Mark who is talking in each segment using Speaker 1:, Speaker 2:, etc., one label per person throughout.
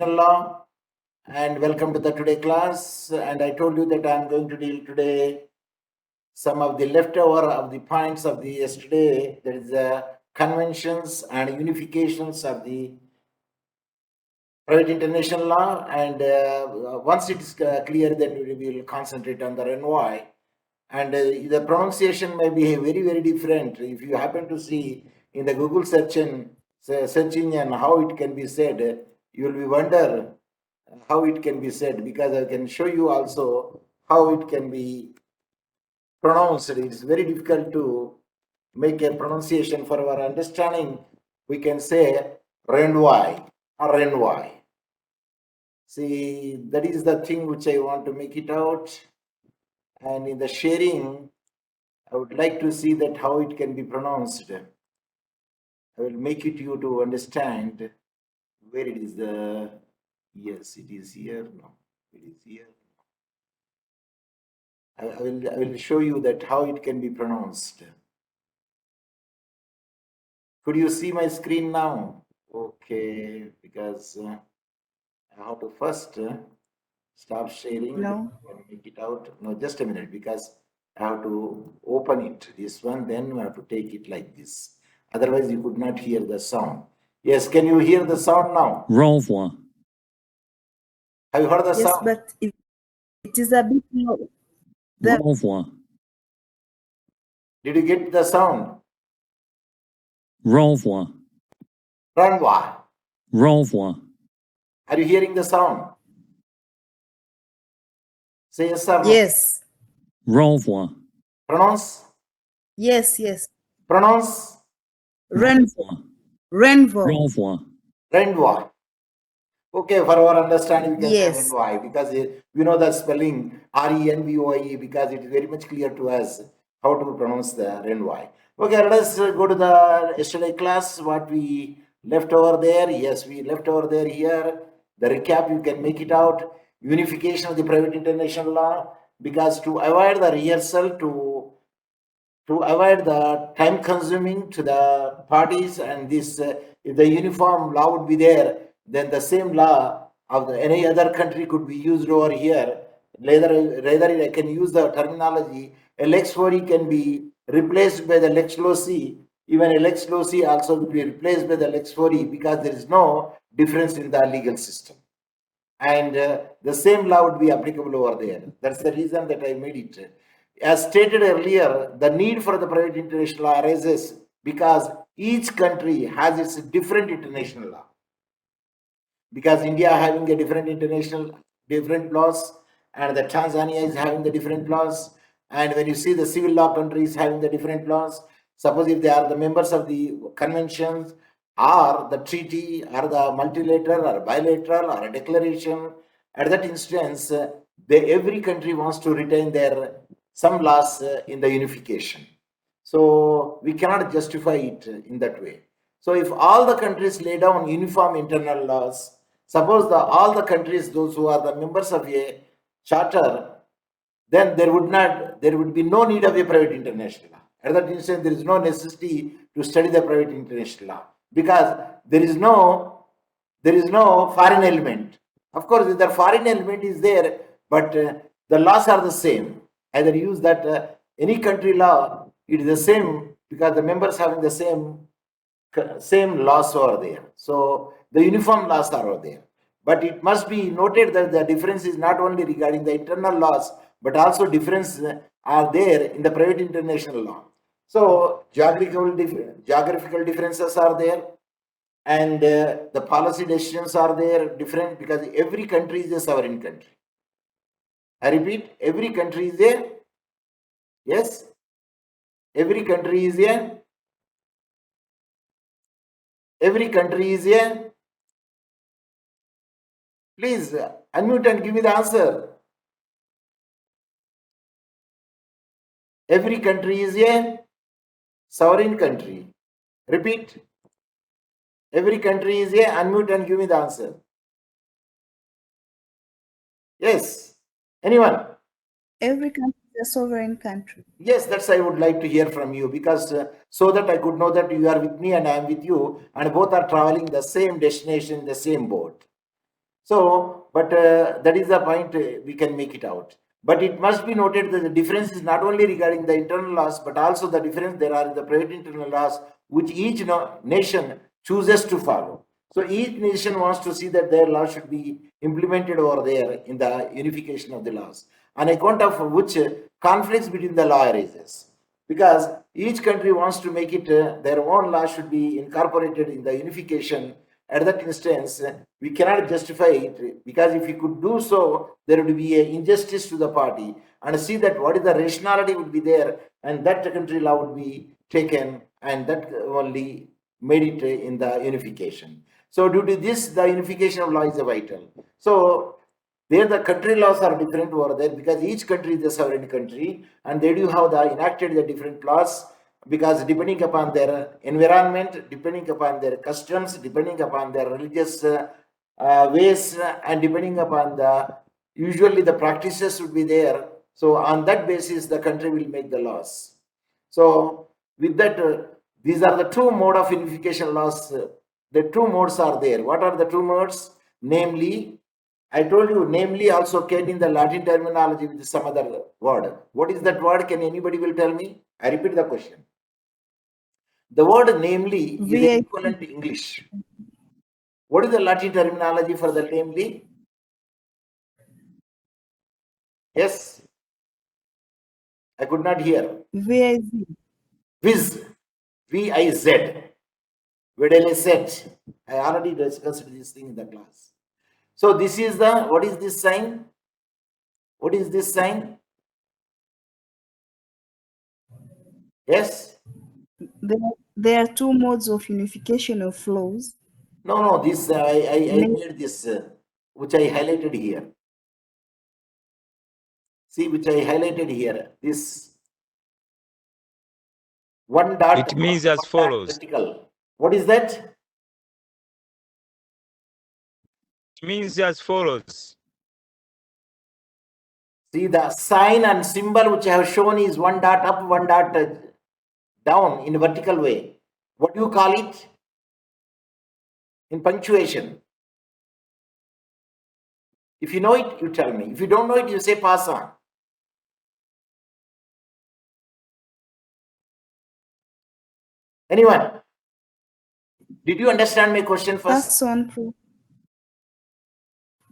Speaker 1: Law, and welcome to the today class. And I told you that I'm going to deal today some of the leftover of the points of the yesterday. That is the conventions and unifications of the private international law. And once it is clear, then we will concentrate on the RNY. And the pronunciation may be very different. If you happen to see in the Google search engine how it can be said, you will be wonder how it can be said, because I can show you also how it can be pronounced. It's very difficult to make a pronunciation. For our understanding, we can say Renwai or Renwai. See, that is the thing which I want to make it out. And in the sharing, I would like to see that how it can be pronounced. I will make it you to understand where it is. Yes, it is here. No, it is here. I will show you that how it can be pronounced. Could you see my screen now? Okay, because I have to first stop sharing.
Speaker 2: No.
Speaker 1: And make it out. No, just a minute, because I have to open it. This one, then I have to take it like this. Otherwise, you could not hear the sound. Yes, can you hear the sound now?
Speaker 3: Renvoi.
Speaker 1: Have you heard the
Speaker 2: Yes,
Speaker 1: sound?
Speaker 2: but it is a bit low.
Speaker 3: Renvoi.
Speaker 1: Did you get the sound?
Speaker 3: Renvoi.
Speaker 1: Renvoi.
Speaker 3: Renvoi.
Speaker 1: Are you hearing the sound? Say yes or no.
Speaker 2: Yes.
Speaker 3: Renvoi.
Speaker 1: Pronounce.
Speaker 2: Yes, yes.
Speaker 1: Pronounce.
Speaker 2: Renvoi. Renvoi.
Speaker 3: Renvoi.
Speaker 1: Renvoi. Okay, for our understanding, we can
Speaker 2: Yes.
Speaker 1: say Renvoi, because we know the spelling Renvoi, because it is very much clear to us how to pronounce the Renvoi. Okay, let us go to the yesterday class. What we left over there? Yes, we left over there here. The recap, you can make it out. Unification of the private international law, because to avoid the rehearsal, to avoid the time consuming to the parties, and this if the uniform law would be there, then the same law of any other country could be used over here. Rather I can use the terminology Lex Fori can be replaced by the Lex Loci. Even a Lex Loci also will be replaced by the Lex Fori, because there is no difference in the legal system, and the same law would be applicable over there. That's the reason that I made it. As stated earlier, the need for the private international law arises because each country has its different international law. Because India having a different laws, and the Tanzania is having the different laws, and when you see the civil law countries having the different laws, suppose if they are the members of the conventions or the treaty or the multilateral or bilateral or a declaration, at that instance, every country wants to retain their some laws in the unification. So we cannot justify it in that way. So if all the countries lay down uniform internal laws, suppose all the countries, those who are the members of a charter, then there would be no need of a private international law. At that instant, there is no necessity to study the private international law, because there is no foreign element. Of course, the foreign element is there, but the laws are the same. Either use that any country law, it is the same, because the members having the same laws over there. So the uniform laws are over there. But it must be noted that the difference is not only regarding the internal laws, but also difference are there in the private international law. So geographical differences are there, and the policy decisions are there different, because every country is a sovereign country. I repeat, every country is a, yes, every country is a, please unmute and give me the answer. Every country is a sovereign country. Repeat. Every country is a, unmute and give me the answer. Yes. Anyone?
Speaker 2: Every country is a sovereign country.
Speaker 1: Yes, that's I would like to hear from you, because so that I could know that you are with me and I am with you, and both are traveling the same destination, the same boat. So, but that is the point, we can make it out. But it must be noted that the difference is not only regarding the internal laws, but also the difference there are in the private internal laws, which each nation chooses to follow. So each nation wants to see that their law should be implemented over there in the unification of the laws, on account of which conflicts between the law arises. Because each country wants to make it their own law should be incorporated in the unification. At that instance, we cannot justify it, because if we could do so, there would be an injustice to the party, and see that what is the rationality would be there, and that country law would be taken, and that only made it in the unification. So due to this, the unification of law is vital. So there the country laws are different over there, because each country is a sovereign country, and they do have the enacted the different laws, because depending upon their environment, depending upon their customs, depending upon their religious ways, and depending upon the usually the practices would be there. So on that basis, the country will make the laws. So with that, these are the two mode of unification laws. The two modes are there. What are the two modes? Namely, I told you, namely also came in the Latin terminology with some other word. What is that word? Can anybody will tell me? I repeat the question. The word namely is
Speaker 2: VIP.
Speaker 1: equivalent to English. What is the Latin terminology for the namely? Yes? I could not hear.
Speaker 2: VIZ.
Speaker 1: Viz. V-I-Z. Vedele set. I already discussed this thing in the class. So this is the, what is this sign? What is this sign? Yes?
Speaker 2: There are two modes of unification of flows.
Speaker 1: No, this I made this, which I highlighted here. See, which I highlighted here. This one dot.
Speaker 4: It means as follows.
Speaker 1: Vertical. What is that?
Speaker 4: It means as follows.
Speaker 1: See, the sign and symbol which I have shown is one dot up, one dot down in a vertical way. What do you call it? In punctuation. If you know it, you tell me. If you don't know it, you say pass on. Anyone? Did you understand my question first?
Speaker 2: Pass on, Pro.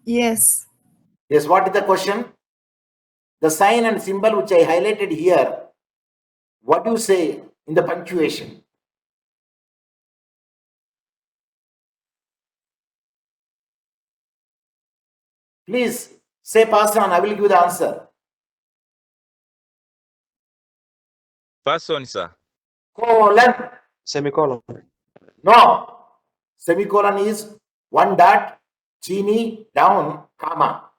Speaker 2: Yes.
Speaker 1: Yes, what is the question? The sign and symbol which I highlighted here, what do you say in the punctuation? Please say pass on, I will give you the answer.
Speaker 4: Pass on, sir.
Speaker 1: Colon.
Speaker 5: Semicolon.
Speaker 1: No. Semicolon is one dot, chini, down, comma.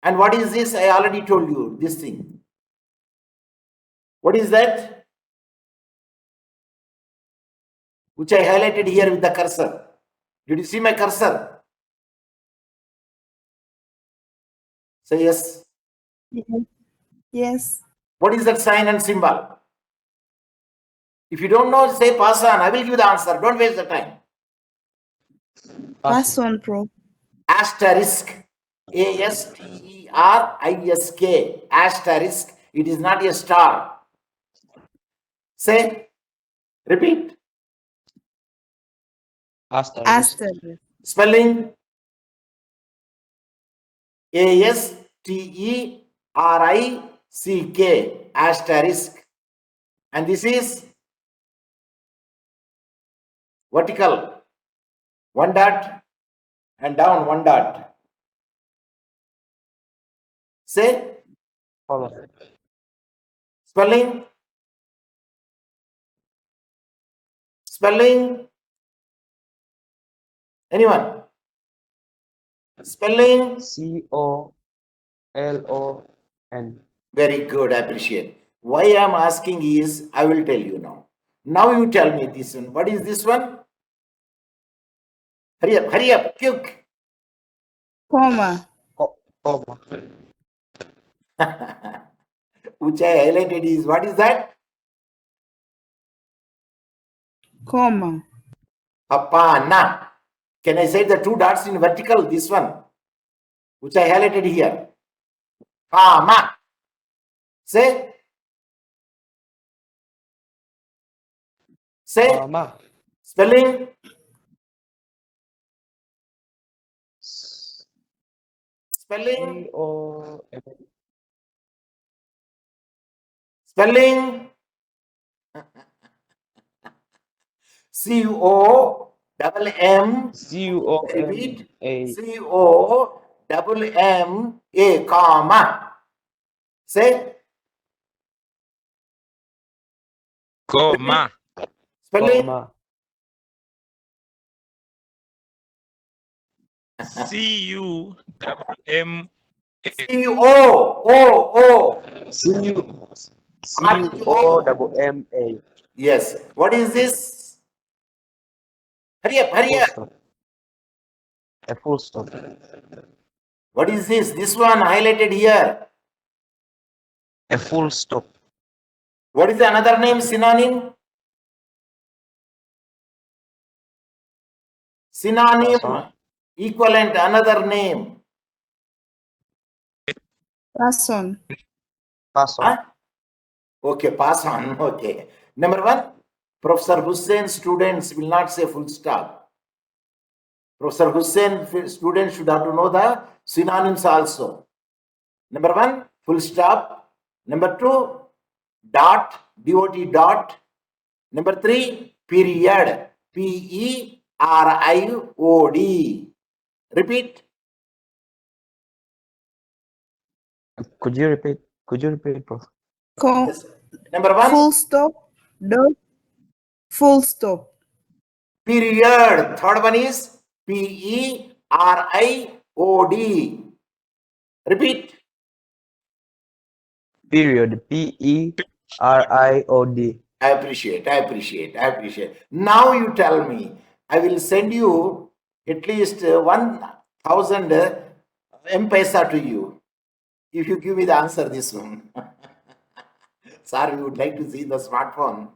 Speaker 1: And what is this? I already told you this thing. What is that? Which I highlighted here with the cursor. Did you see my cursor? Say yes.
Speaker 2: Yes.
Speaker 1: What is that sign and symbol? If you don't know, say pass on. I will give you the answer. Don't waste the time.
Speaker 2: Pass on, Pro.
Speaker 1: Asterisk. A-S-T-E-R-I-S-K. Asterisk. It is not a star. Say. Repeat.
Speaker 5: Asterisk.
Speaker 2: Asterisk.
Speaker 1: Spelling. A-S-T-E-R-I-C-K. Asterisk. And this is vertical. One dot and down one dot. Say.
Speaker 5: Colon.
Speaker 1: Spelling. Spelling. Anyone? Spelling.
Speaker 5: C-O-L-O-N.
Speaker 1: Very good. I appreciate. Why I am asking is, I will tell you now. Now you tell me this one. What is this one? Hurry up, quick.
Speaker 2: Comma.
Speaker 5: Comma.
Speaker 1: Which I highlighted is, what is that?
Speaker 2: Comma.
Speaker 1: Apana. Can I say the two dots in vertical? This one, which I highlighted here. Comma. Say. Say.
Speaker 5: Comma.
Speaker 1: Spelling. Spelling.
Speaker 5: C-O-M.
Speaker 1: Spelling. C-O-M-M. Repeat.
Speaker 5: C-U-O-M-A.
Speaker 1: C-O-M-M-A, comma. Say.
Speaker 4: Comma.
Speaker 1: Spelling.
Speaker 5: Comma.
Speaker 4: C-U-M.
Speaker 1: C-O-O-O.
Speaker 5: C-U-O-M-M-A.
Speaker 1: Yes. What is this? Hurry up, hurry
Speaker 5: Full
Speaker 1: up.
Speaker 5: stop. A full stop.
Speaker 1: What is this? This one highlighted here.
Speaker 5: A full stop.
Speaker 1: What is the another name, synonym? Synonym,
Speaker 5: Pass
Speaker 1: equivalent, another name.
Speaker 2: Pass on.
Speaker 5: Pass on.
Speaker 1: Huh? Okay, pass on. Okay. Number one, Professor Hussain students will not say full stop. Professor Hussain students should have to know the synonyms also. Number one, full stop. Number two, dot, D-O-T dot. Number three, period, P-E-R-I-O-D. Repeat.
Speaker 5: Could you repeat? Prof?
Speaker 1: Yes. Number one,
Speaker 2: Full stop. Dot. Full stop.
Speaker 1: period. Third one is P-E-R-I-O-D. Repeat.
Speaker 5: Period. P-E-R-I-O-D.
Speaker 1: I appreciate. Now you tell me, I will send you at least 1,000 M-Pesa to you. If you give me the answer this one. Sir, we would like to see the smartphone.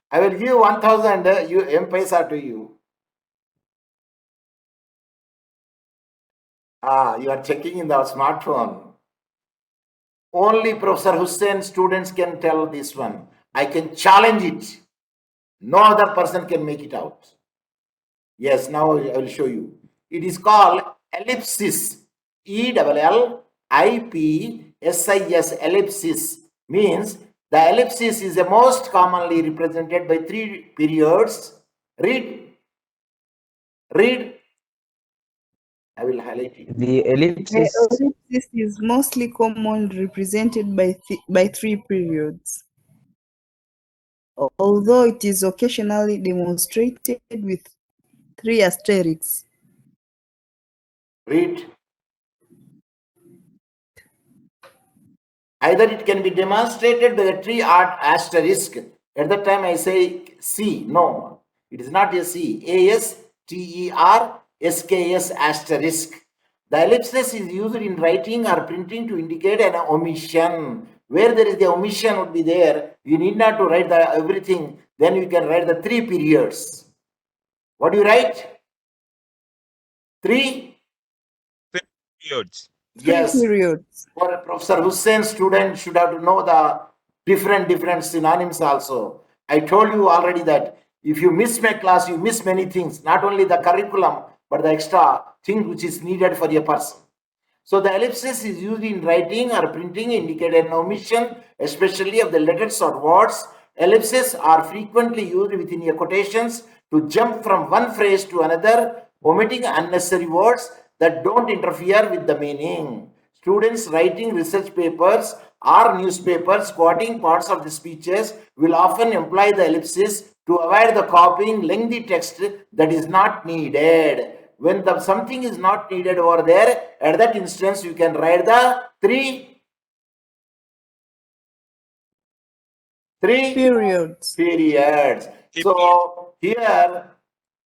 Speaker 1: I will give 1,000 M-Pesa to you. You are checking in the smartphone. Only Professor Hussain students can tell this one. I can challenge it. No other person can make it out. Yes, now I will show you. It is called ellipsis. E-L-L-I-P-S-I-S, ellipsis. Means the ellipsis is the most commonly represented by three periods. Read. I will highlight it.
Speaker 5: The
Speaker 2: The
Speaker 5: ellipsis.
Speaker 2: ellipsis is mostly commonly represented by three periods, although it is occasionally demonstrated with three asterisks.
Speaker 1: Read. Either it can be demonstrated by the tree art asterisk. At that time I say C. No, it is not a C. A-S-T-E-R-S-K-S asterisk. The ellipsis is used in writing or printing to indicate an omission. Where there is the omission would be there. You need not to write the everything. Then you can write the three periods. What do you write? Three?
Speaker 4: Periods.
Speaker 1: Yes.
Speaker 2: Three periods.
Speaker 1: For a Professor Hussain student should have to know the different synonyms also. I told you already that if you miss my class, you miss many things, not only the curriculum, but the extra thing which is needed for a person. So the ellipsis is used in writing or printing, indicate an omission, especially of the letters or words. Ellipses are frequently used within a quotations to jump from one phrase to another, omitting unnecessary words that don't interfere with the meaning. Students writing research papers or newspapers quoting parts of the speeches will often employ the ellipsis to avoid the copying lengthy text that is not needed. When something is not needed over there, at that instance, you can write the three
Speaker 2: Periods.
Speaker 1: So here,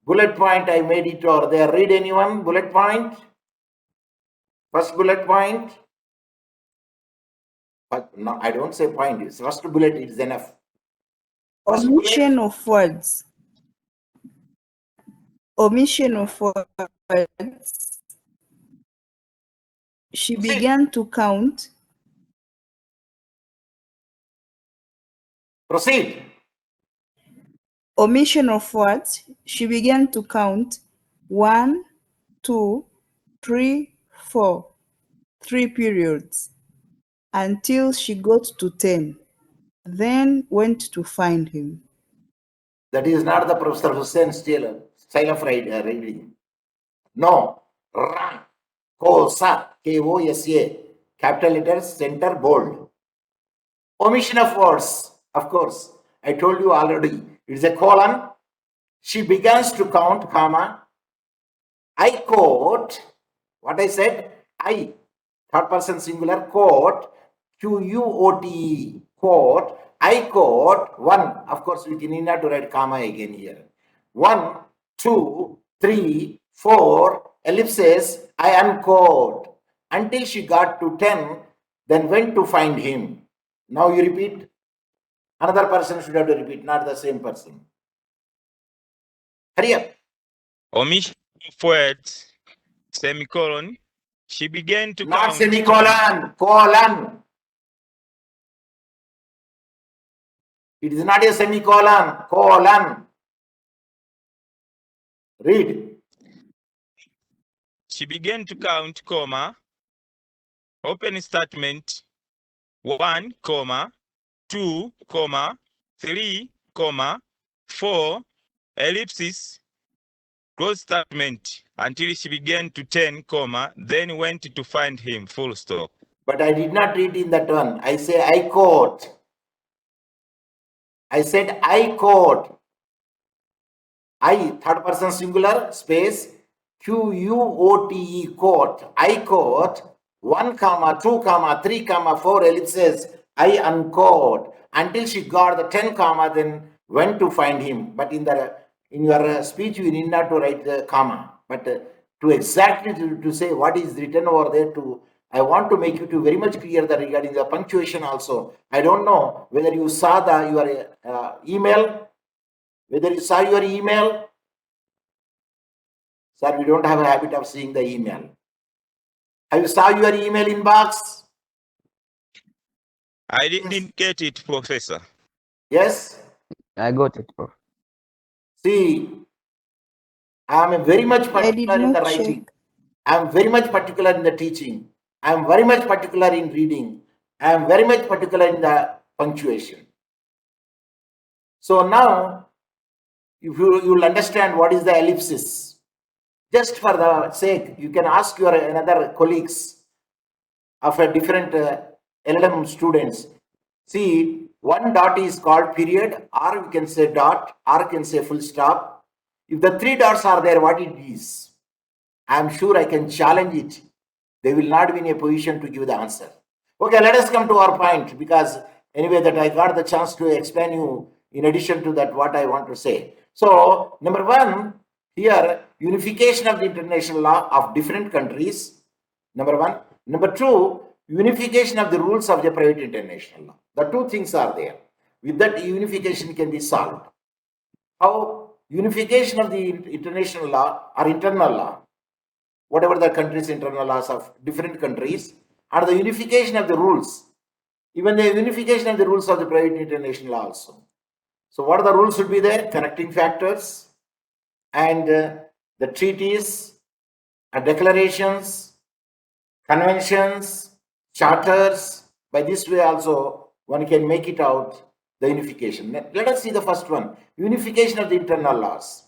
Speaker 1: bullet point, I made it over there. Read anyone, bullet point? First bullet point. But no, I don't say point. It's first bullet is enough. First bullet.
Speaker 2: Omission of words. Omission of words. She
Speaker 1: Proceed.
Speaker 2: began to count.
Speaker 1: Proceed.
Speaker 2: Omission of words. She began to count 1, 2, 3, 4, 3 periods until she got to 10, then went to find him.
Speaker 1: That is not the Professor Hussain style of reading. No. Run. Kosa. Kosa. Capital letters, center, bold. Omission of words. Of course. I told you already. It's a colon. She begins to count, comma. I quote. What I said? I. Third person singular. Quote. Quote. Quote. I quote 1. Of course, we need not to write comma again here. 1, 2, 3, 4, ellipses, I unquote. Until she got to 10, then went to find him. Now you repeat. Another person should have to repeat, not the same person. Hurry up.
Speaker 4: Omission of words, semicolon. She began to
Speaker 1: Not
Speaker 4: count.
Speaker 1: semicolon, colon. It is not a semicolon, colon. Read.
Speaker 4: She began to count, comma, open statement, 1, comma, 2, comma, 3, comma, 4, ellipsis, close statement, until she began to 10, comma, then went to find him, full stop.
Speaker 1: But I did not read in that one. I say I quote. I said I quote. I, third person singular, space, quote, quote. I quote 1, 2, 3, 4 ellipses. I unquote until she got the 10, then went to find him. But in your speech, you need not to write the comma. But to exactly to say what is written over there, I want to make you to very much clear that regarding the punctuation also. I don't know whether you saw your email. Whether you saw your email. Sir, we don't have a habit of seeing the email. Have you saw your email inbox?
Speaker 4: I didn't get it, Professor.
Speaker 1: Yes?
Speaker 5: I got it, Prof.
Speaker 1: See, I am very much
Speaker 2: I did
Speaker 1: particular in the
Speaker 2: not
Speaker 1: writing.
Speaker 2: check.
Speaker 1: I am very much particular in the teaching. I am very much particular in reading. I am very much particular in the punctuation. So now, if you will understand what is the ellipsis. Just for the sake, you can ask your another colleagues of a different LLM students. See, one dot is called period, or you can say dot, or you can say full stop. If the 3 dots are there, what it is? I am sure I can challenge it. They will not be in a position to give the answer. Okay, let us come to our point, because anyway that I got the chance to explain you in addition to that what I want to say. So, number 1, here, unification of the international law of different countries, number 1. Number 2, unification of the rules of the private international law. The 2 things are there. With that, unification can be solved. How? Unification of the international law or internal law, whatever the country's internal laws of different countries, and the unification of the rules, even the unification of the rules of the private international law also. So what are the rules should be there? Connecting factors and the treaties, declarations, conventions, charters. By this way also one can make it out the unification. Let us see the first one, unification of the internal laws.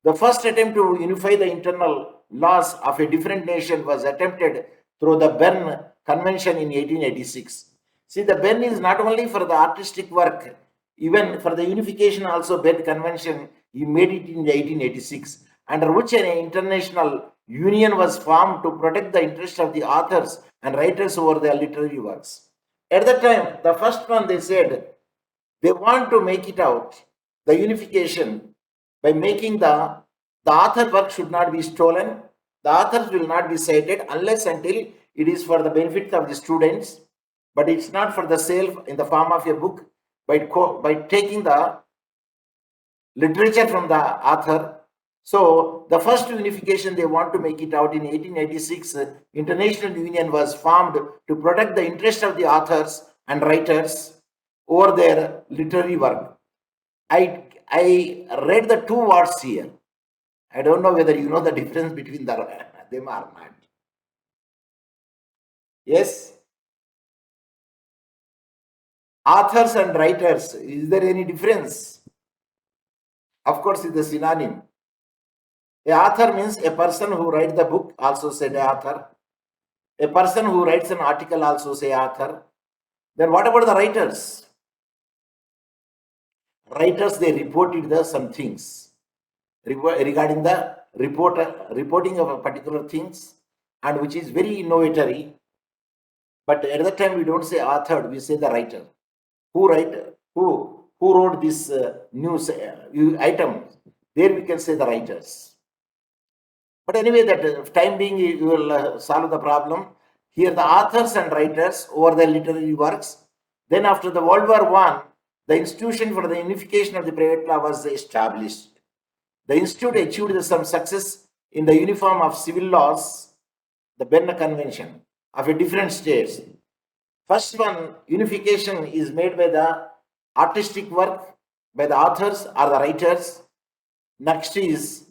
Speaker 1: The first attempt to unify the internal laws of a different nation was attempted through the Berne Convention in 1886. See, the Berne is not only for the artistic work, even for the unification also. Berne Convention, he made it in 1886, under which an international union was formed to protect the interests of the authors and writers over their literary works. At the time, the first one, they said they want to make it out, the unification, by making the author work should not be stolen, the authors will not be cited unless until it is for the benefit of the students, but it's not for the sale in the form of a book, by taking the literature from the author. So the first unification, they want to make it out in 1886. International Union was formed to protect the interest of the authors and writers over their literary work. I read the two words here. I don't know whether you know the difference between them or not. Yes? Authors and writers, is there any difference? Of course, it's a synonym. A author means a person who writes the book, also said author. A person who writes an article, also say author. Then what about the writers? Writers, they reported some things regarding the reporting of a particular things, and which is very innovatory. But at that time, we don't say author, we say the writer. Who wrote this news item? There we can say the writers. But anyway, that time being, you will solve the problem. Here, the authors and writers over their literary works. Then after the World War I, the Institution for the Unification of the Private Law was established. The institute achieved some success in the uniform of civil laws, the Vienna Convention of a different states. First one, unification is made by the artistic work, by the authors or the writers. Next is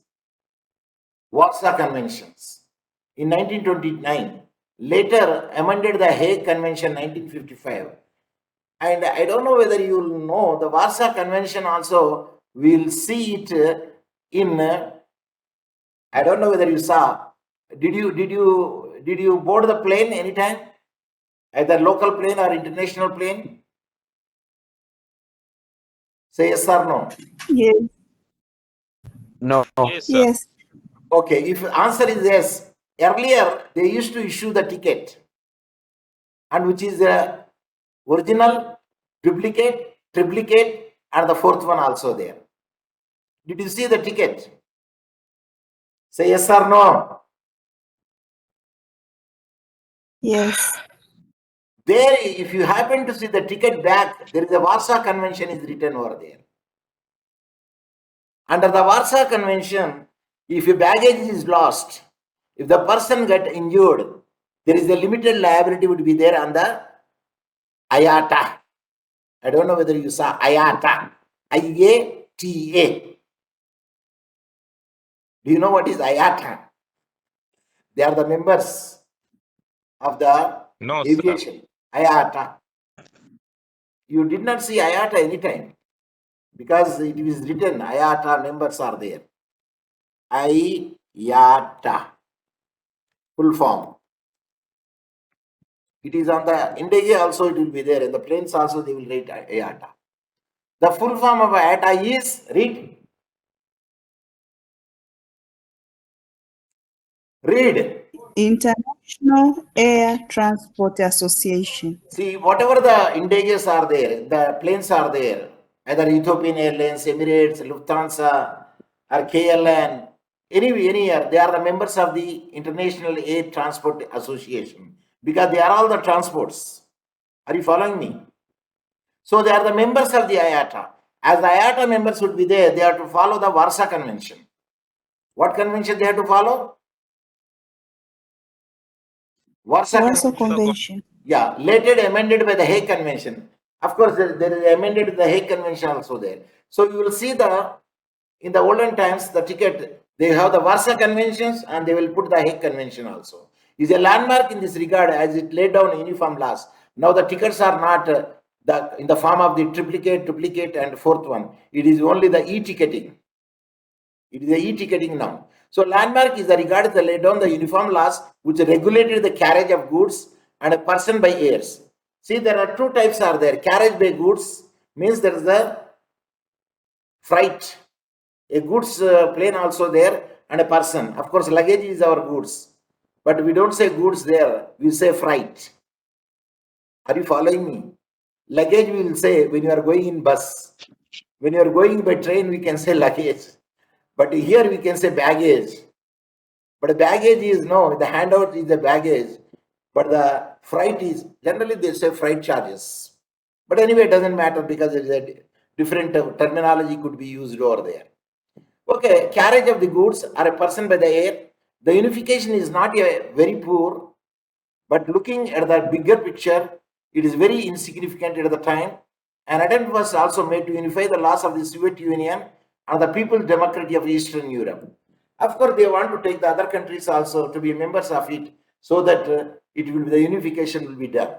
Speaker 1: Warsaw Conventions in 1929. Later amended the Hague Convention 1955. And I don't know whether you will know the Warsaw Convention also, we will see it in, I don't know whether you saw, did you board the plane anytime? Either local plane or international plane? Say yes or no.
Speaker 2: Yes.
Speaker 5: No.
Speaker 4: Yes, sir.
Speaker 2: Yes.
Speaker 1: Okay, if answer is yes, earlier they used to issue the ticket, and which is the original, duplicate, triplicate, and the fourth one also there. Did you see the ticket? Say yes or no.
Speaker 2: Yes.
Speaker 1: There, if you happen to see the ticket back, there is a Warsaw Convention is written over there. Under the Warsaw Convention, if your baggage is lost, if the person get injured, there is a limited liability would be there on the IATA. I don't know whether you saw IATA. IATA. Do you know what is IATA? They are the members of the
Speaker 4: No, sir.
Speaker 1: aviation. IATA. You did not see IATA anytime because it is written IATA members are there. IATA. Full form. It is on the Indigo also, it will be there. In the planes also, they will write IATA. The full form of IATA is, read.
Speaker 2: International Air Transport Association.
Speaker 1: See, whatever the Indigos are there, the planes are there, either Ethiopian Airlines, Emirates, Lufthansa, or KLM, any year, they are the members of the International Air Transport Association because they are all the transports. Are you following me? So they are the members of the IATA. As the IATA members would be there, they have to follow the Warsaw Convention. What convention they have to follow?
Speaker 2: Warsaw Convention.
Speaker 1: Yeah, later amended by the Hague Convention. Of course, there is amended the Hague Convention also there. So you will see in the olden times, the ticket, they have the Warsaw Conventions and they will put the Hague Convention also. Is a landmark in this regard as it laid down uniform laws. Now the tickets are not in the form of the triplicate, duplicate, and fourth one. It is only the e-ticketing. It is the e-ticketing now. So landmark is the regard that laid down the uniform laws which regulated the carriage of goods and a person by airs. See, there are two types are there. Carriage by goods means there is the freight, a goods plane also there, and a person. Of course, luggage is our goods, but we don't say goods there. We say freight. Are you following me? Luggage we will say when you are going in bus. When you are going by train, we can say luggage. But here we can say baggage. But the baggage is no, the handout is the baggage. But the freight is, generally they say freight charges. But anyway, it doesn't matter because it is a different terminology could be used over there. Okay, carriage of the goods or a person by the air. The unification is not a very poor, but looking at the bigger picture, it is very insignificant at the time. An attempt was also made to unify the laws of the Soviet Union and the People's Democracy of Eastern Europe. Of course, they want to take the other countries also to be members of it, so that the unification will be done.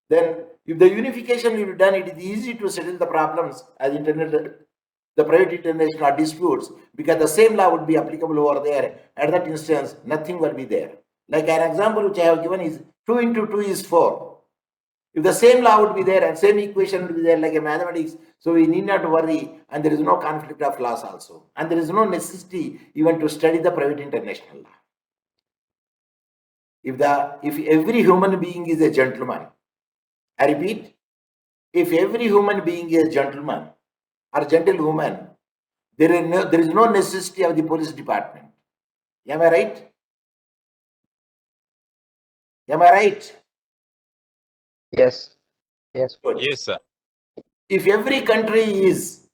Speaker 1: Then, if the unification will be done, it is easy to settle the problems as the private international disputes, because the same law would be applicable over there. At that instance, nothing will be there. Like an example which I have given is 2 into 2 is 4. If the same law would be there and same equation would be there like a mathematics, so we need not worry, and there is no conflict of laws also. And there is no necessity even to study the private international law. If every human being is a gentleman, I repeat, if every human being is a gentleman or gentlewoman, there is no necessity of the police department. Am I right? Am I right?
Speaker 5: Yes. Yes.
Speaker 1: Good.
Speaker 4: Yes, sir.
Speaker 1: If every country is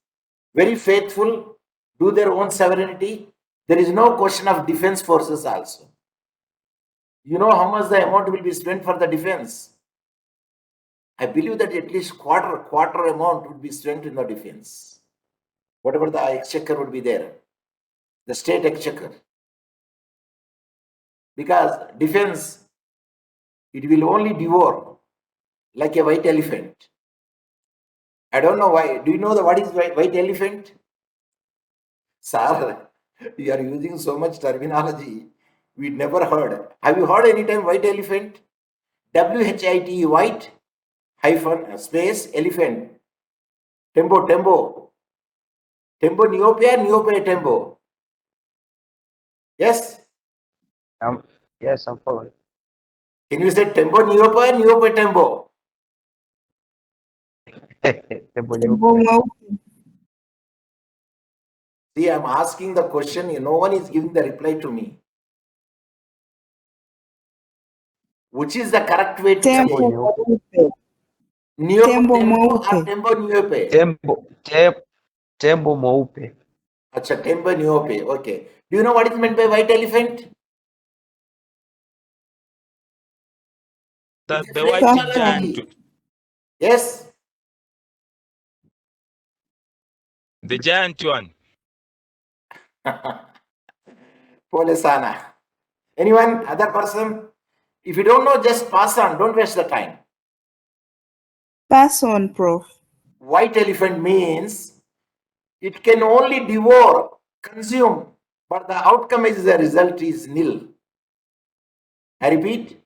Speaker 1: very faithful, do their own sovereignty, there is no question of defense forces also. You know how much the amount will be spent for the defense? I believe that at least quarter amount would be spent in the defense. Whatever the exchequer would be there, the state exchequer. Because defense, it will only devour like a white elephant. I don't know why. Do you know what is white elephant? Sir, you are using so much terminology we never heard. Have you heard any time white elephant? WHIT, white hyphen space elephant. Tembo. Tembo neope tembo. Yes?
Speaker 5: Yes, I'm following.
Speaker 1: Can you say tembo neope tembo?
Speaker 5: Tembo
Speaker 2: Tembo
Speaker 5: Neope.
Speaker 2: mweupe.
Speaker 1: See, I'm asking the question, no one is giving the reply to me. Which is the correct way to say
Speaker 2: Tembo mweupe. Tembo mweupe.
Speaker 1: tembo neope?
Speaker 5: Tembo mweupe.
Speaker 1: Acha, tembo neope. Okay. Do you know what is meant by white elephant?
Speaker 4: The,
Speaker 1: It's a
Speaker 4: the
Speaker 1: French
Speaker 4: white
Speaker 1: analogy.
Speaker 4: giant,
Speaker 1: Yes.
Speaker 4: the giant one.
Speaker 1: Pole sana. Anyone, other person? If you don't know, just pass on. Don't waste the time.
Speaker 2: Pass on, Prof.
Speaker 1: White elephant means it can only devour, consume, but the outcome is the result is nil. I repeat,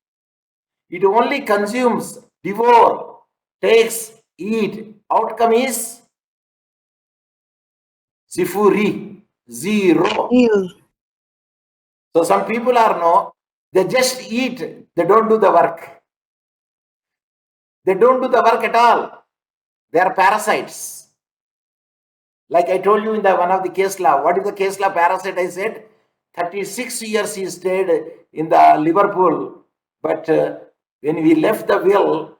Speaker 1: it only consumes, devour, takes, eat. Outcome is sifuri, zero.
Speaker 2: Ill.
Speaker 1: So some people are they just eat, they don't do the work. They don't do the work at all. They are parasites. Like I told you in the one of the case law. What is the case law parasite? I said 36 years he stayed in the Liverpool, but when we left the will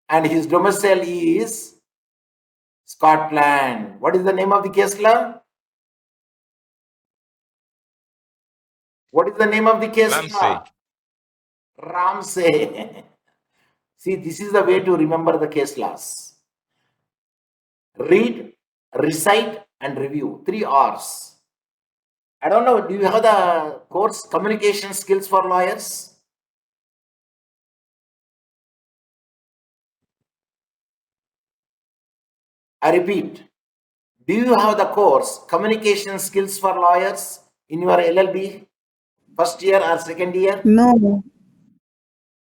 Speaker 1: and his domicile is Scotland. What is the name of the case law? What is the name of the case law? Ramsay. See, this is the way to remember the case laws. Read, recite, and review. 3 R's. I don't know, do you have the course Communication Skills for Lawyers? I repeat, do you have the course Communication Skills for Lawyers in your LLB? First year or second year?
Speaker 2: No.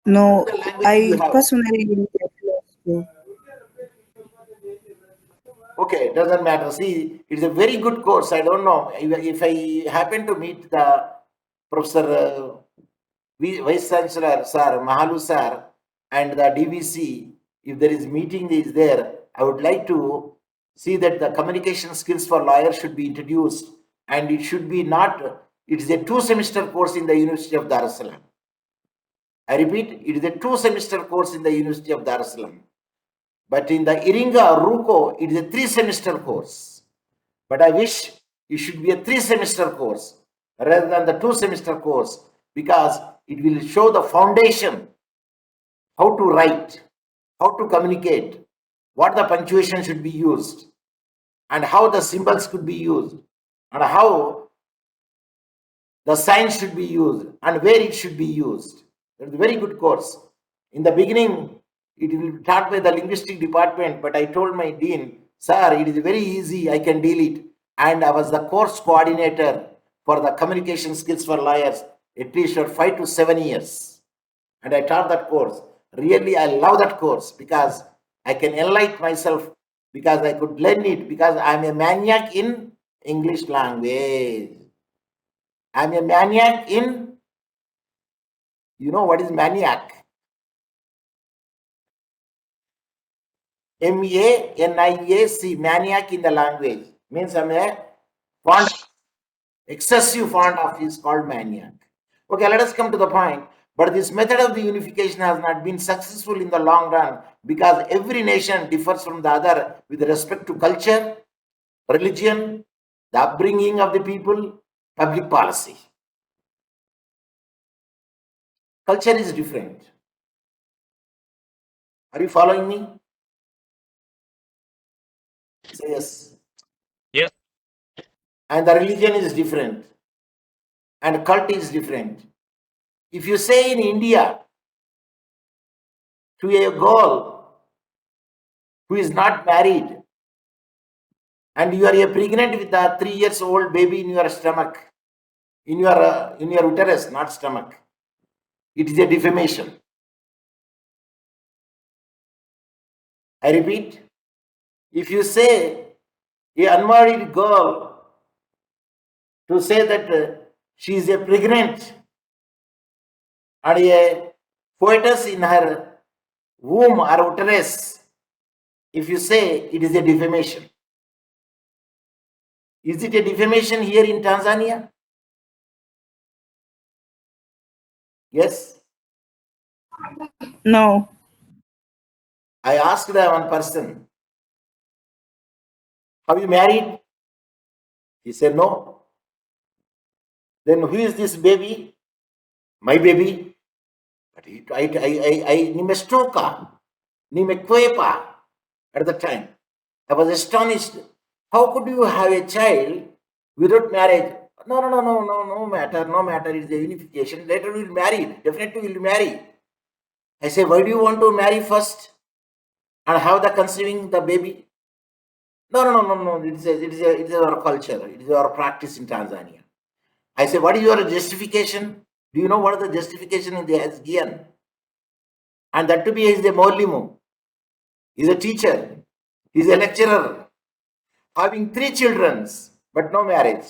Speaker 2: No,
Speaker 1: What is the language
Speaker 2: I
Speaker 1: you have?
Speaker 2: personally didn't get law school.
Speaker 1: Okay, doesn't matter. See, it's a very good course. I don't know if I happen to meet the Professor Vice Chancellor Sir Mahalu Sir and the DVC. If there is meeting is there, I would like to see that the communication skills for lawyers should be introduced, and it should be not. It is a 2-semester course in the University of Dar es Salaam. I repeat, it is a 2-semester course in the University of Dar es Salaam. But in the Iringa or RUCO, it is a 3-semester course. But I wish it should be a 3-semester course rather than the 2-semester course, because it will show the foundation, how to write, how to communicate, what the punctuation should be used, and how the symbols could be used, and how the signs should be used, and where it should be used. It's a very good course. In the beginning, it will be taught by the linguistic department, but I told my dean, sir, it is very easy, I can deal it. And I was the course coordinator for the communication skills for lawyers, at least for 5 to 7 years. And I taught that course. Really, I love that course because I can enlighten myself, because I could learn it, because I'm a maniac in English language. I'm a maniac in, you know what is maniac? M-A-N-I-A-C, maniac in the language. Means I'm a fond, excessive fond of is called maniac. Okay, let us come to the point. But this method of the unification has not been successful in the long run, because every nation differs from the other with respect to culture, religion, the upbringing of the people, public policy. Culture is different. Are you following me? Say yes.
Speaker 4: Yes.
Speaker 1: And the religion is different. And cult is different. If you say in India to a girl who is not married, and you are pregnant with a 3-year-old baby in your stomach, in your uterus, not stomach, it is a defamation. I repeat, if you say a unmarried girl to say that she is a pregnant and a fetus in her womb or uterus, if you say, it is a defamation. Is it a defamation here in Tanzania? Yes.
Speaker 2: No.
Speaker 1: I asked one person, have you married? He said, no. Then who is this baby? My baby. But I nimestoka, nimekwepa at the time. I was astonished. How could you have a child without marriage? No matter. It's a unification. Later we'll marry. Definitely we'll marry. I say, why do you want to marry first and have the conceiving the baby? No. It is our culture. It is our practice in Tanzania. I say, what is your justification? Do you know what the justification he has given? And that to be is a Molimu. He's a teacher. He's a lecturer. Having 3 children, but no marriage.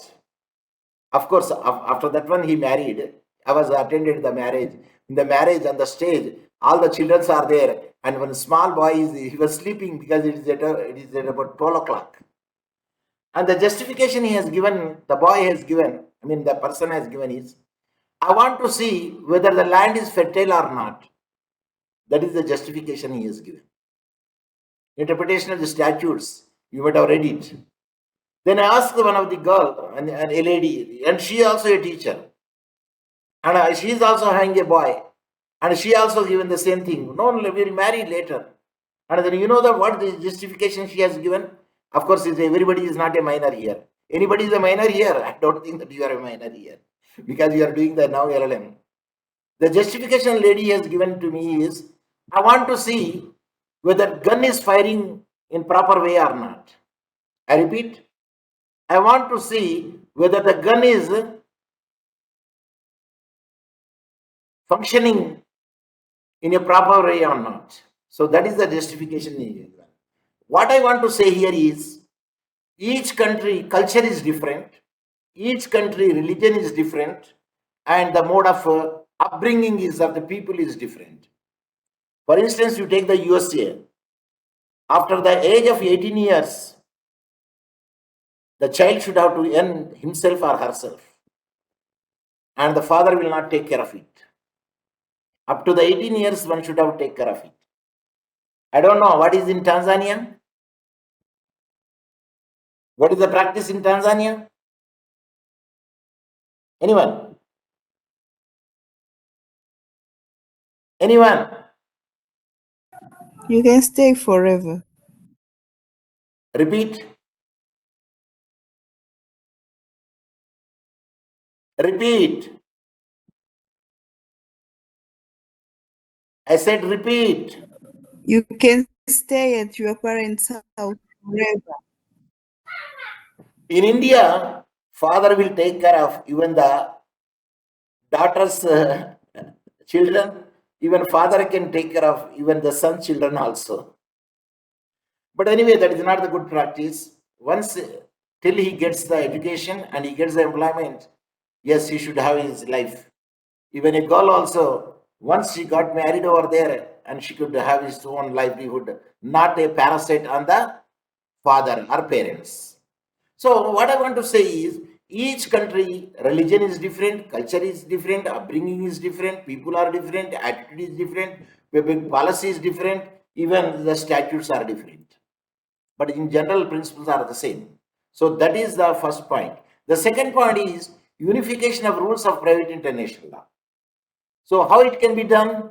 Speaker 1: Of course, after that one he married. I was attended the marriage. In the marriage on the stage, all the children are there, and one small boy he was sleeping because it is at about 12 o'clock. And the justification he has given, the boy has given, the person has given is, I want to see whether the land is fertile or not. That is the justification he has given. Interpretation of the statutes, you might have read it. Then I asked one of the girl, and a lady, and she also a teacher. And she is also having a boy. And she also given the same thing. No, we will marry later. And then you know what the justification she has given? Of course, everybody is not a minor here. Anybody is a minor here? I don't think that you are a minor here, because you are doing the now LLM. The justification lady has given to me is, I want to see whether gun is firing in proper way or not. I repeat, I want to see whether the gun is functioning in a proper way or not. So that is the justification. What I want to say here is, each country culture is different, each country religion is different, and the mode of upbringing is of the people is different. For instance, you take the USA. After the age of 18 years, the child should have to earn himself or herself, and the father will not take care of it. Up to the 18 years, one should have to take care of it. I don't know what is in Tanzania. What is the practice in Tanzania? Anyone? Anyone?
Speaker 2: You can stay forever.
Speaker 1: Repeat. Repeat. I said repeat.
Speaker 2: You can stay at your parents' house forever.
Speaker 1: In India, father will take care of even the daughter's children. Even father can take care of even the son's children also. But anyway, that is not the good practice. Once till he gets the education and he gets the employment, yes, he should have his life. Even a girl also, once she got married over there and she could have his own livelihood, not a parasite on the father or parents. So what I want to say is each country, religion is different, culture is different, upbringing is different, people are different, attitude is different, public policy is different, even the statutes are different. But in general, principles are the same. So that is the first point. The second point is unification of rules of private international law. So how it can be done?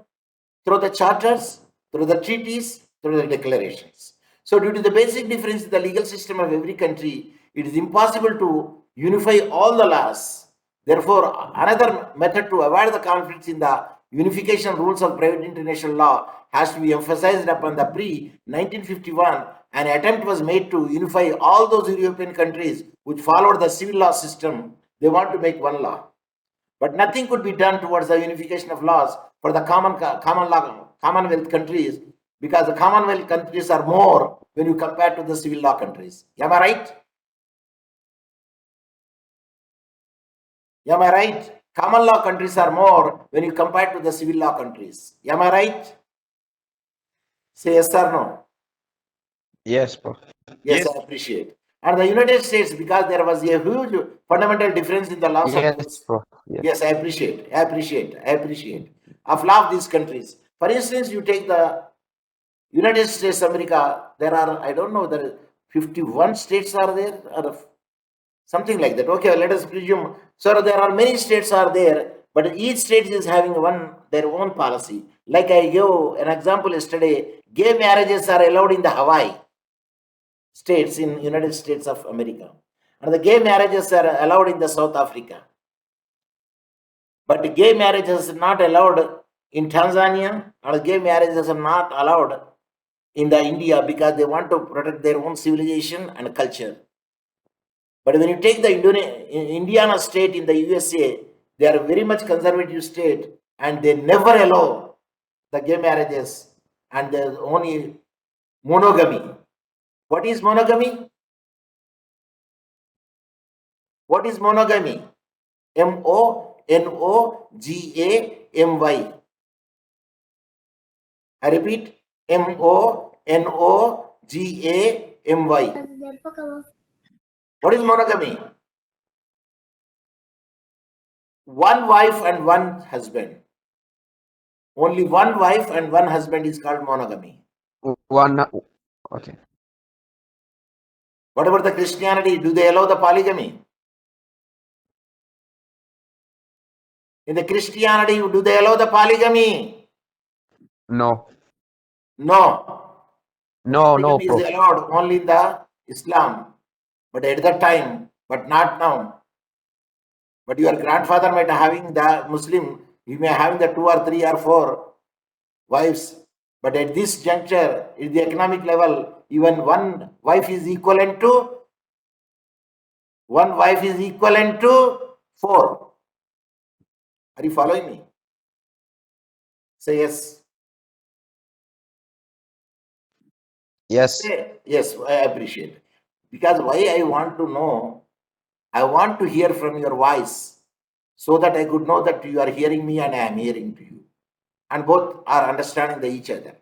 Speaker 1: Through the charters, through the treaties, through the declarations. So due to the basic difference in the legal system of every country, it is impossible to unify all the laws. Therefore, another method to avoid the conflicts in the unification rules of private international law has to be emphasized upon the pre-1951. An attempt was made to unify all those European countries which followed the civil law system. They want to make one law. But nothing could be done towards the unification of laws for the Commonwealth countries, because the Commonwealth countries are more when you compare to the civil law countries. Am I right? Am I right? Common law countries are more when you compare to the civil law countries. Am I right? Say yes or no.
Speaker 5: Yes, Prof.
Speaker 1: Yes,
Speaker 4: Yes.
Speaker 1: I appreciate. And the United States, because there was a huge fundamental difference in the laws of
Speaker 5: Yes,
Speaker 1: those.
Speaker 5: Prof. Yes.
Speaker 1: Yes, I appreciate. Of law of these countries. For instance, you take the United States, America, there are, I don't know, there are 51 states are there, or something like that. Okay, let us presume. So there are many states are there, but each state is having their own policy. Like I gave an example yesterday, gay marriages are allowed in the Hawaii states in United States of America. And the gay marriages are allowed in the South Africa. But gay marriages are not allowed in Tanzania, or gay marriages are not allowed in the India because they want to protect their own civilization and culture. But when you take the Indiana state in the USA, they are very much conservative state and they never allow the gay marriages and there's only monogamy. What is monogamy? What is monogamy? Monogamy. I repeat, Monogamy. What is monogamy? One wife and one husband. Only one wife and one husband is called monogamy.
Speaker 5: One. Okay.
Speaker 1: What about the Christianity? Do they allow the polygamy? In the Christianity, do they allow the polygamy?
Speaker 5: No.
Speaker 1: No.
Speaker 5: No,
Speaker 1: Polygamy is
Speaker 5: Prof.
Speaker 1: allowed only in the Islam, but at that time, but not now. But your grandfather might having the Muslim, he may having the 2 or 3 or 4 wives. But at this juncture, at the economic level, even one wife is equivalent to 4. Are you following me? Say yes.
Speaker 5: Yes.
Speaker 1: Yes, I appreciate. Because why I want to know, I want to hear from your voice so that I could know that you are hearing me and I am hearing to you. And both are understanding each other.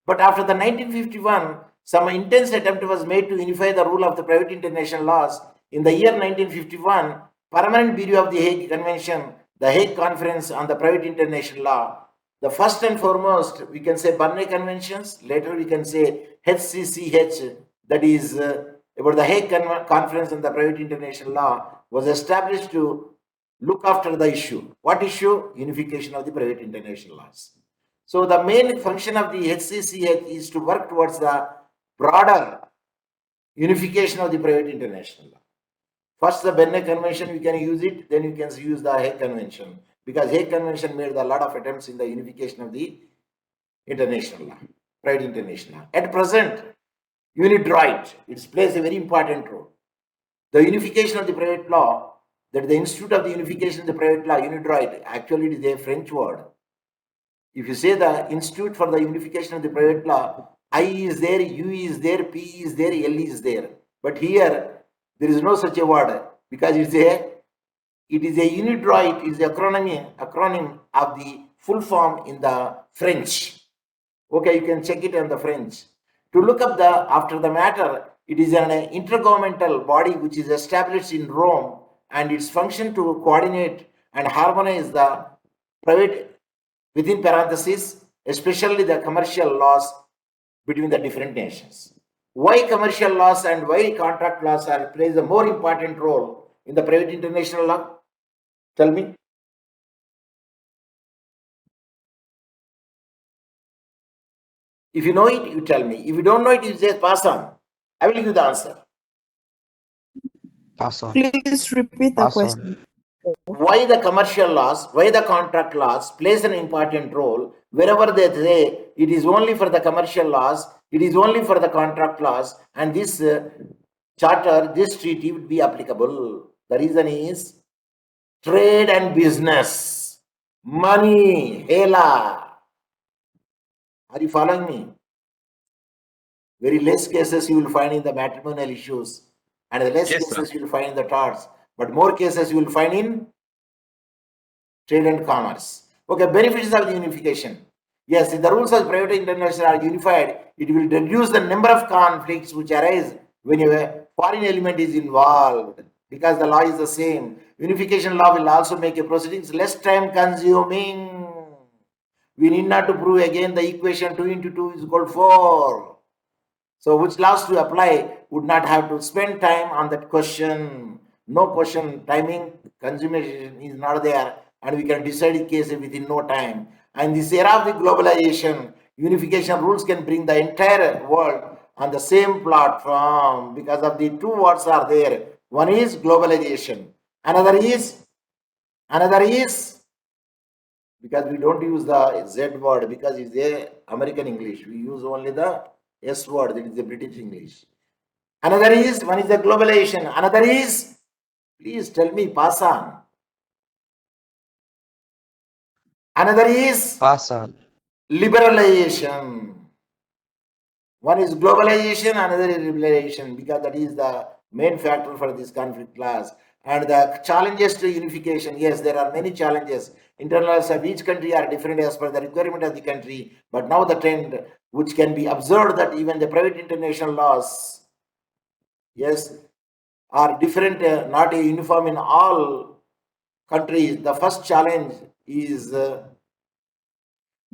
Speaker 1: But after the 1951, some intense attempt was made to unify the rule of the private international laws. In the year 1951, Permanent Bureau of the Hague Convention, the Hague Conference on the Private International Law, the first and foremost, we can say Berne Conventions, later we can say HCCH, that is about the Hague Conference on the Private International Law, was established to look after the issue. What issue? Unification of the private international laws. So the main function of the HCCH is to work towards the broader unification of the private international law. First, the Berne Convention, you can use it, then you can use the Hague Convention, because Hague Convention made a lot of attempts in the unification of the international law, private international law. At present, UNIDROIT, it plays a very important role. The unification of the private law, that the Institute of the Unification of the Private Law, UNIDROIT, actually it is a French word. If you say the Institute for the Unification of the Private Law, I is there, U is there, P is there, L is there. But here, there is no such a word, because it is a UNIDROIT, it is an acronym of the full form in the French. Okay, you can check it on the French. To look up after the matter, it is an intergovernmental body which is established in Rome, and its function to coordinate and harmonize the private, within parentheses, especially the commercial laws between the different nations. Why commercial laws and why contract laws plays a more important role in the private international law? Tell me. If you know it, you tell me. If you don't know it, you just pass on. I will give you the answer.
Speaker 5: Pass on.
Speaker 2: Please repeat the
Speaker 5: Pass on.
Speaker 2: question.
Speaker 1: Why the commercial laws, why the contract laws plays an important role wherever they say it is only for the commercial laws, it is only for the contract laws, and this charter, this treaty would be applicable. The reason is trade and business, money, hela. Are you following me? Very less cases you will find in the matrimonial issues, and the less
Speaker 4: Yes, sir.
Speaker 1: cases you will find in the torts, but more cases you will find in trade and commerce. Okay, benefits of the unification. Yes, if the rules of private international are unified, it will reduce the number of conflicts which arise when a foreign element is involved, because the law is the same. Unification law will also make a proceedings less time consuming. We need not to prove again the equation 2 into 2 is equal to 4. So which laws to apply would not have to spend time on that question. No question, timing, consummation is not there, and we can decide the case within no time. And this era of the globalization, unification rules can bring the entire world on the same platform, because of the two words are there. One is globalization. Another is, because we don't use the Z word, because it's the American English. We use only the S word, that is the British English. Another is, one is the globalization. Another is, please tell me, pass on. Another is
Speaker 5: Pass on.
Speaker 1: liberalization. One is globalization, another is liberalization, because that is the main factor for this conflict class. And the challenges to unification, yes, there are many challenges. Internal laws of each country are different as per the requirement of the country, but now the trend which can be observed that even the private international laws, yes, are different, not a uniform in all countries. The first challenge is the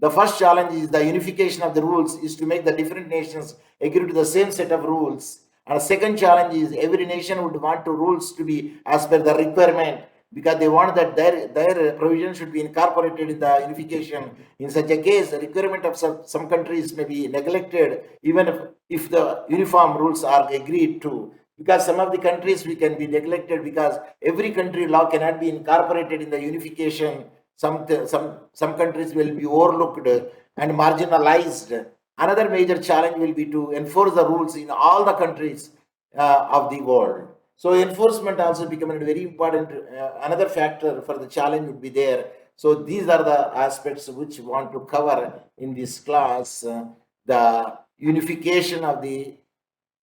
Speaker 1: unification of the rules, is to make the different nations agree to the same set of rules. And the second challenge is every nation would want to rules to be as per the requirement, because they want that their provision should be incorporated in the unification. In such a case, the requirement of some countries may be neglected, even if the uniform rules are agreed to. Because some of the countries we can be neglected, because every country law cannot be incorporated in the unification. Some countries will be overlooked and marginalized. Another major challenge will be to enforce the rules in all the countries of the world. So enforcement also becoming very important. Another factor for the challenge would be there. So these are the aspects which we want to cover in this class. The unification of the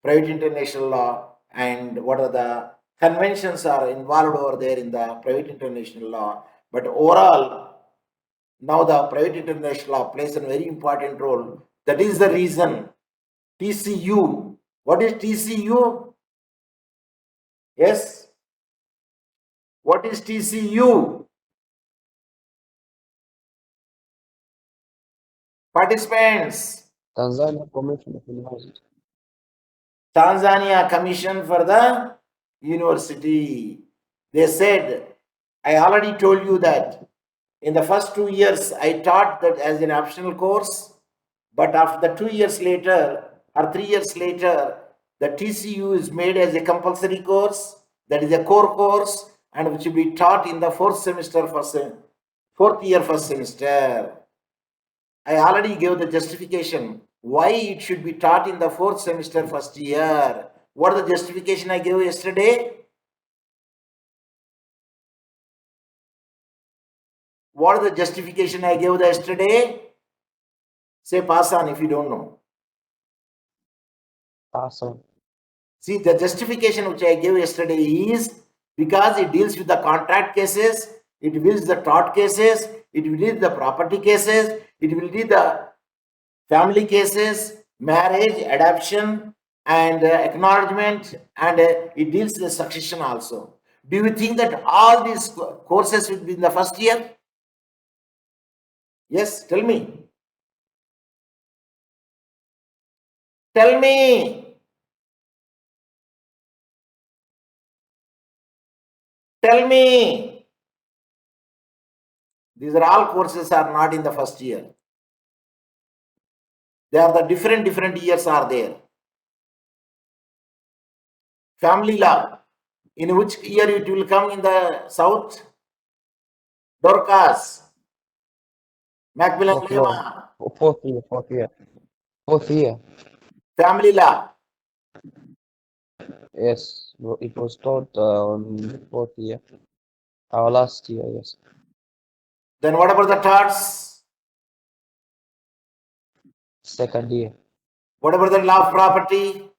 Speaker 1: private international law, and what are the conventions are involved over there in the private international law. But overall, now the private international law plays a very important role. That is the reason TCU. What is TCU? Yes. What is TCU? Participants.
Speaker 5: Tanzania Commission of University.
Speaker 1: Tanzania Commission for the University. They said I already told you that in the first 2 years, I taught that as an optional course, but after the 2 years later or 3 years later, the TCU is made as a compulsory course, that is a core course, and which will be taught in the fourth year first semester. I already gave the justification why it should be taught in the fourth semester first year. What is the justification I gave yesterday? What is the justification I gave yesterday? Say pass on if you don't know.
Speaker 5: Awesome.
Speaker 1: See, the justification which I gave yesterday is because it deals with the contract cases, it deals with the tort cases, it will deal with the property cases, it will deal with the family cases, marriage, adoption, and acknowledgement, and it deals with the succession also. Do you think that all these courses will be in the first year? Yes, tell me. Tell me. Tell me. These are all courses are not in the first year. They are the different years are there. Family law, in which year it will come in the south? Dorcas, Macmillan
Speaker 5: Fourth law.
Speaker 1: Lema,
Speaker 5: Fourth year.
Speaker 1: family law.
Speaker 5: Yes, it was taught on fourth year. Our last year, yes.
Speaker 1: Then what about the torts?
Speaker 5: Second year.
Speaker 1: What about the law of property?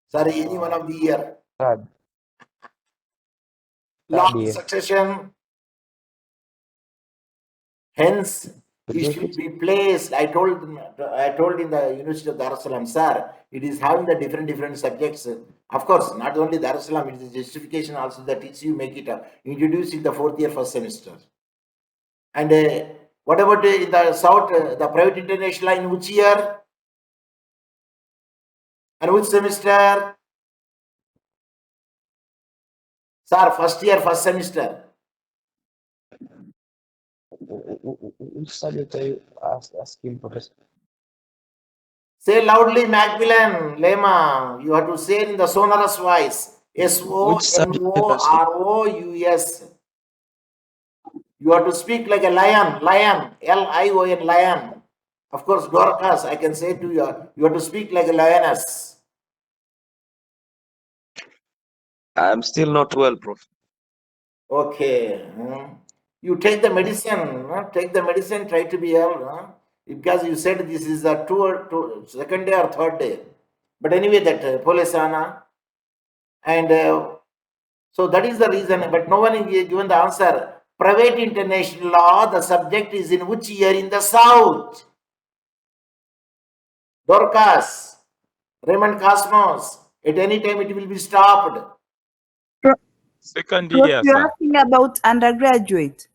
Speaker 1: Sorry, any one of the year.
Speaker 5: Third
Speaker 1: Law of
Speaker 5: year.
Speaker 1: succession. Hence,
Speaker 5: Could
Speaker 1: it
Speaker 5: you
Speaker 1: should
Speaker 5: repeat?
Speaker 1: be placed. I told in the University of Dar es Salaam, sir, it is having the different subjects. Of course, not only Dar es Salaam, it is justification also that you make it introduced in the fourth year first semester. And what about in the south, the private international in which year? And which semester? Sir, first year, first semester.
Speaker 5: Which subject are you asking, Professor?
Speaker 1: Say loudly, Macmillan, Lema. You have to say in the sonorous voice.
Speaker 5: Which subject are you asking?
Speaker 1: SONOROUS. You have to speak like a lion, LION, lion. Of course, Dorcas, I can say to you, you have to speak like a lioness.
Speaker 5: I'm still not well, Prof.
Speaker 1: Okay. You take the medicine, take the medicine, try to be well. Because you said this is the second day or third day. But anyway, that Polisana. And so that is the reason, but no one is given the answer. Private international law, the subject is in which year in the south? Dorcas, Raymond Cosmos, at any time it will be stopped.
Speaker 4: Second
Speaker 2: Prof,
Speaker 4: year,
Speaker 2: you're
Speaker 4: sir.
Speaker 2: asking about undergraduate.